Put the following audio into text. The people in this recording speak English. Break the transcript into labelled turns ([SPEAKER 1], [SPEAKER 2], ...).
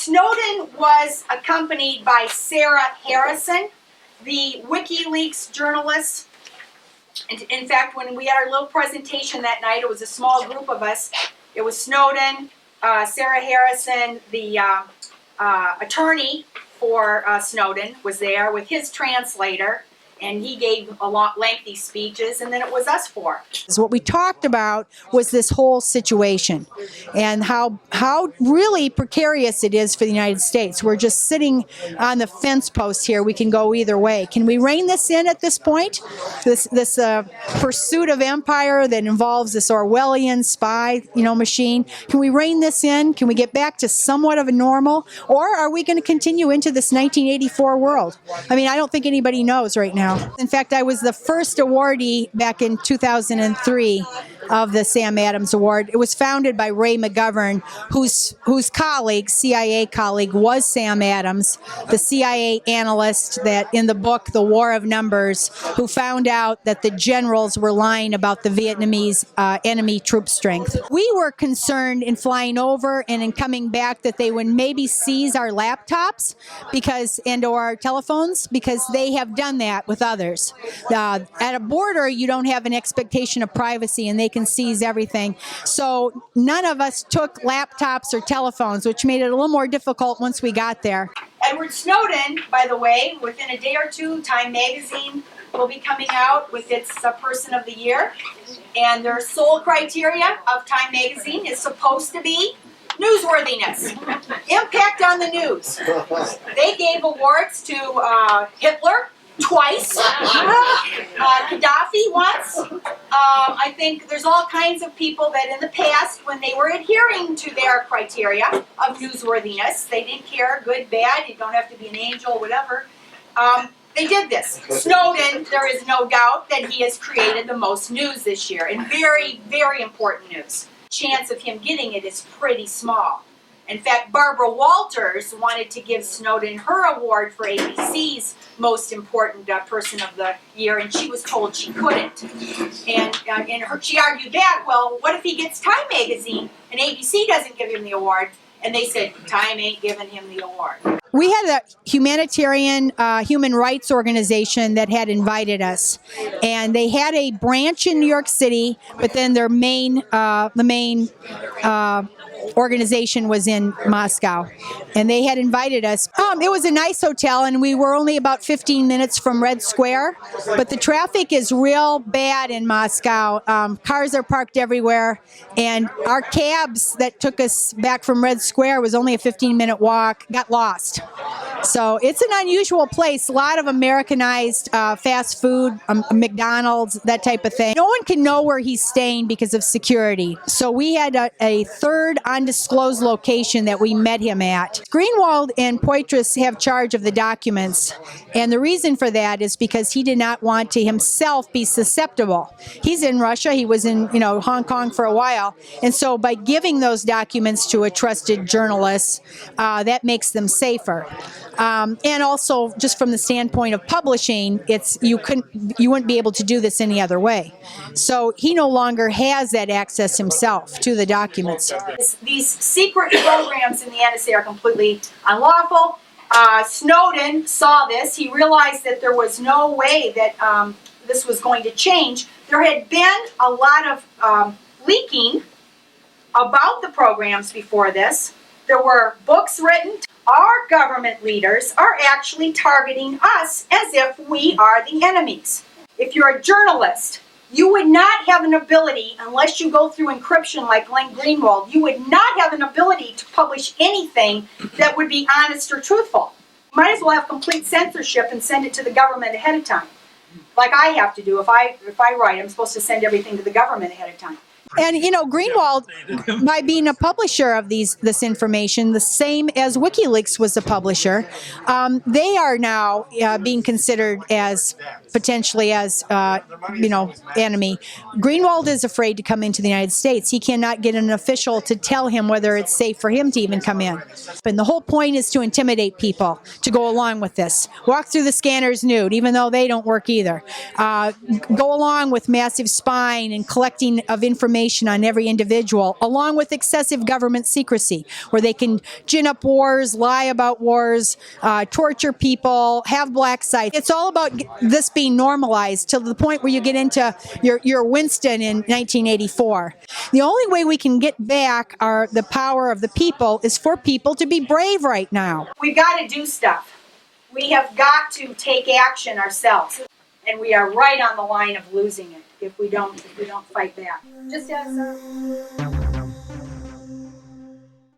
[SPEAKER 1] Snowden was accompanied by Sarah Harrison, the WikiLeaks journalist. In fact, when we had our little presentation that night, it was a small group of us. It was Snowden, Sarah Harrison, the attorney for Snowden was there with his translator, and he gave a lot lengthy speeches, and then it was us four.
[SPEAKER 2] What we talked about was this whole situation and how really precarious it is for the United States. We're just sitting on the fence post here. We can go either way. Can we rein this in at this point? This pursuit of empire that involves this Orwellian spy, machine. Can we rein this in? Can we get back to somewhat of a normal? Or are we going to continue into this 1984 world? I mean, I don't think anybody knows right now. In fact, I was the first awardee back in 2003 of the Sam Adams Award. It was founded by Ray McGovern, whose colleague, CIA colleague, was Sam Adams, the CIA analyst that in the book, The War of Numbers, who found out that the generals were lying about the Vietnamese enemy troop strength. We were concerned in flying over and in coming back that they would maybe seize our laptops and or our telephones, because they have done that with others. At a border, you don't have an expectation of privacy, and they can seize everything. So none of us took laptops or telephones, which made it a little more difficult once we got there.
[SPEAKER 1] Edward Snowden, by the way, within a day or two, Time Magazine will be coming out with its Person of the Year. And their sole criteria of Time Magazine is supposed to be newsworthiness, impact on the news. They gave awards to Hitler twice, Gaddafi once. I think there's all kinds of people that in the past, when they were adhering to their criteria of newsworthiness, they didn't care, good, bad, you don't have to be an angel, whatever. They did this. Snowden, there is no doubt that he has created the most news this year, and very, very important news. Chance of him getting it is pretty small. In fact, Barbara Walters wanted to give Snowden her award for ABC's most important Person of the Year, and she was told she couldn't. And she argued back, well, what if he gets Time Magazine and ABC doesn't give him the award? And they said, Time ain't giving him the award.
[SPEAKER 2] We had a humanitarian human rights organization that had invited us, and they had a branch in New York City, but then their main organization was in Moscow, and they had invited us. It was a nice hotel, and we were only about 15 minutes from Red Square, but the traffic is real bad in Moscow. Cars are parked everywhere, and our cabs that took us back from Red Square was only a 15-minute walk, got lost. So it's an unusual place, a lot of Americanized fast food, McDonald's, that type of thing. No one can know where he's staying because of security. So we had a third undisclosed location that we met him at. Greenwald and Poitras have charge of the documents, and the reason for that is because he did not want to himself be susceptible. He's in Russia, he was in Hong Kong for a while, and so by giving those documents to a trusted journalist, that makes them safer. And also, just from the standpoint of publishing, you wouldn't be able to do this any other way. So he no longer has that access himself to the documents.
[SPEAKER 1] These secret programs in the NSA are completely unlawful. Snowden saw this. He realized that there was no way that this was going to change. There had been a lot of leaking about the programs before this. There were books written. Our government leaders are actually targeting us as if we are the enemies. If you're a journalist, you would not have an ability, unless you go through encryption like Glenn Greenwald, you would not have an ability to publish anything that would be honest or truthful. You might as well have complete censorship and send it to the government ahead of time. Like I have to do. If I write, I'm supposed to send everything to the government ahead of time.
[SPEAKER 2] And, Greenwald, by being a publisher of this information, the same as WikiLeaks was a publisher, they are now being considered as potentially as, enemy. Greenwald is afraid to come into the United States. He cannot get an official to tell him whether it's safe for him to even come in. And the whole point is to intimidate people to go along with this. Walk through the scanners nude, even though they don't work either. Go along with massive spying and collecting of information information on every individual, along with excessive government secrecy, where they can gin up wars, lie about wars, torture people, have black sites. It's all about this being normalized to the point where you get into your Winston in 1984. The only way we can get back the power of the people is for people to be brave right now.
[SPEAKER 1] We've got to do stuff. We have got to take action ourselves, and we are right on the line of losing it if we don't fight back. Just as